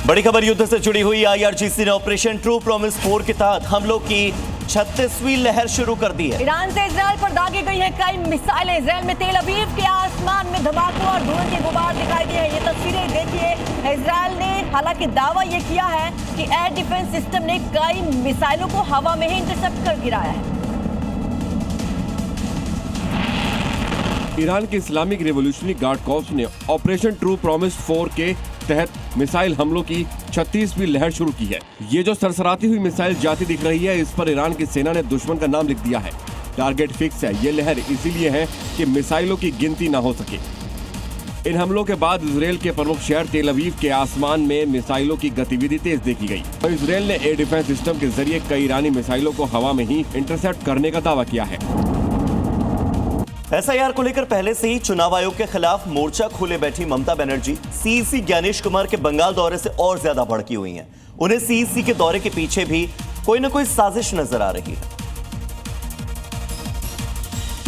बड़ी खबर युद्ध से जुड़ी हुई। IRGC ने ऑपरेशन ट्रू प्रॉमिस 4 के तहत हमलों की 36वीं लहर शुरू कर दी है। ईरान से इजराइल पर दागी गई है कई मिसाइलें। इजराइल में तेल अवीव के आसमान में धमाकों और धुएं के गुबार दिखाई दिए हैं। ये तस्वीरें देखिए। इजराइल ने हालांकि दावा ये किया है कि एयर डिफेंस सिस्टम ने कई मिसाइलों को हवा में ही इंटरसेप्ट कर गिराया है। ईरान के इस्लामिक रिवॉल्यूशनरी गार्ड कॉर्प्स ने ऑपरेशन ट्रू प्रॉमिस 4 के तहत मिसाइल हमलों की 36वीं लहर शुरू की है। ये जो सरसराती हुई मिसाइल जाती दिख रही है, इस पर ईरान की सेना ने दुश्मन का नाम लिख दिया है। टारगेट फिक्स है। ये लहर इसीलिए है कि मिसाइलों की गिनती ना हो सके। इन हमलों के बाद इजराइल के प्रमुख शहर तेल अवीव के आसमान में मिसाइलों की गतिविधि तेज देखी गई। तो इजराइल ने एयर डिफेंस सिस्टम के जरिए कई ईरानी मिसाइलों को हवा में ही इंटरसेप्ट करने का दावा किया है। SIR को लेकर पहले से ही चुनाव आयोग के खिलाफ मोर्चा खोले बैठी ममता बनर्जी CEC ज्ञानेश कुमार के बंगाल दौरे से और ज्यादा भड़की हुई हैं। उन्हें CEC के दौरे के पीछे भी कोई न कोई साजिश नजर आ रही है।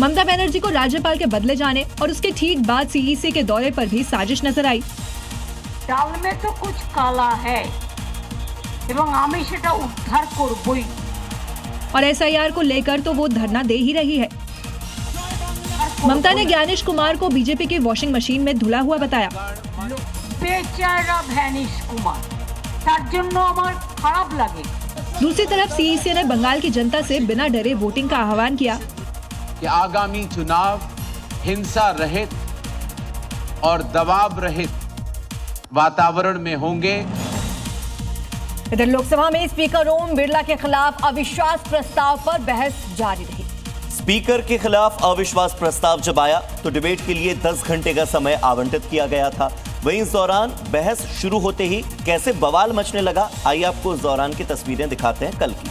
ममता बनर्जी को राज्यपाल के बदले जाने और उसके ठीक बाद CEC के दौरे पर भी साजिश नजर आई। डाल में तो कुछ काला है एवं आमी सेटा उद्धार करबई। और SIR को लेकर तो वो धरना दे ही रही है। ममता ने ज्ञानेश कुमार को बीजेपी की वॉशिंग मशीन में धुला हुआ बताया। बेचारा ज्ञानेश कुमार, तार जन्नो आमार खराब लगे। दूसरी तरफ CEC ने बंगाल की जनता से बिना डरे वोटिंग का आह्वान किया कि आगामी चुनाव हिंसा रहित और दबाव रहित वातावरण में होंगे। इधर लोकसभा में स्पीकर ओम बिरला के खिलाफ अविश्वास प्रस्ताव पर बहस जारी रही। स्पीकर के खिलाफ अविश्वास प्रस्ताव जब आया तो डिबेट के लिए 10 घंटे का समय आवंटित किया गया था। वहीं इस दौरान बहस शुरू होते ही कैसे बवाल मचने लगा, आइए आपको इस दौरान की तस्वीरें दिखाते हैं कल की।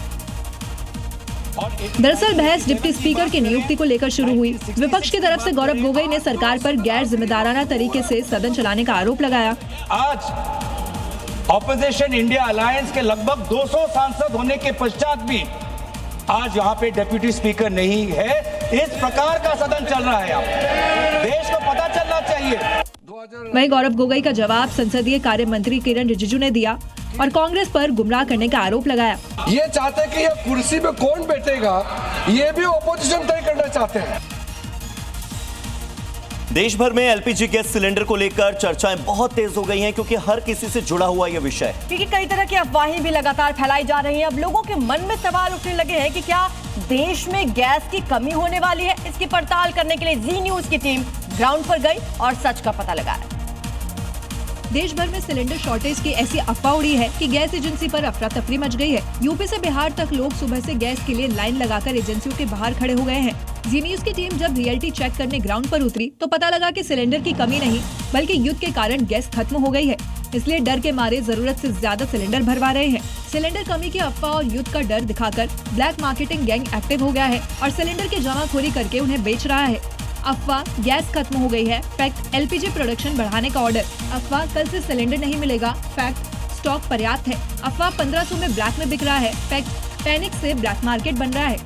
दरअसल बहस डिप्टी स्पीकर की नियुक्ति को लेकर शुरू हुई। विपक्ष की तरफ से गौरव गोगोई ने सरकार पर गैर जिम्मेदाराना तरीके से सदन चलाने का आरोप लगाया। आज ऑपोजिशन इंडिया अलायंस के लगभग 200 सांसद होने के पश्चात भी आज यहाँ पे डिप्टी स्पीकर नहीं है। इस प्रकार का सदन चल रहा है, अब देश को पता चलना चाहिए। वहीं गौरव गोगोई का जवाब संसदीय कार्य मंत्री किरण रिजिजू ने दिया और कांग्रेस पर गुमराह करने का आरोप लगाया। ये चाहते हैं कि ये कुर्सी पे कौन बैठेगा, ये भी ऑपोजिशन तय करना चाहते हैं। देश भर में LPG गैस सिलेंडर को लेकर चर्चाएं बहुत तेज हो गई हैं, क्योंकि हर किसी से जुड़ा हुआ यह विषय है। क्योंकि कई तरह की अफवाहें भी लगातार फैलाई जा रही हैं। अब लोगों के मन में सवाल उठने लगे हैं कि क्या देश में गैस की कमी होने वाली है। इसकी पड़ताल करने के लिए जी न्यूज की टीम ग्राउंड पर गई और सच का पता लगाया। देश भर में सिलेंडर शॉर्टेज की ऐसी अफवाह उड़ी है कि गैस एजेंसी पर अफरा तफरी मच गई है। यूपी से बिहार तक लोग सुबह से गैस के लिए लाइन लगाकर एजेंसियों के बाहर खड़े हो गए हैं। जी न्यूज की टीम जब रियलिटी चेक करने ग्राउंड पर उतरी तो पता लगा कि सिलेंडर की कमी नहीं बल्कि युद्ध के कारण गैस खत्म हो गई है। इसलिए डर के मारे जरूरत से ज्यादा सिलेंडर भरवा रहे हैं। सिलेंडर कमी की अफवाह और युद्ध का डर दिखाकर ब्लैक मार्केटिंग गैंग एक्टिव हो गया है और सिलेंडर की जमाखोरी करके उन्हें बेच रहा है। अफवाह गैस खत्म हो गई है, फैक्ट LPG प्रोडक्शन बढ़ाने का ऑर्डर। अफवाह कल से सिलेंडर नहीं मिलेगा, फैक्ट स्टॉक पर्याप्त है। अफवाह 1500 में ब्लैक में बिक रहा है, फैक्ट पैनिक से ब्लैक मार्केट बन रहा है।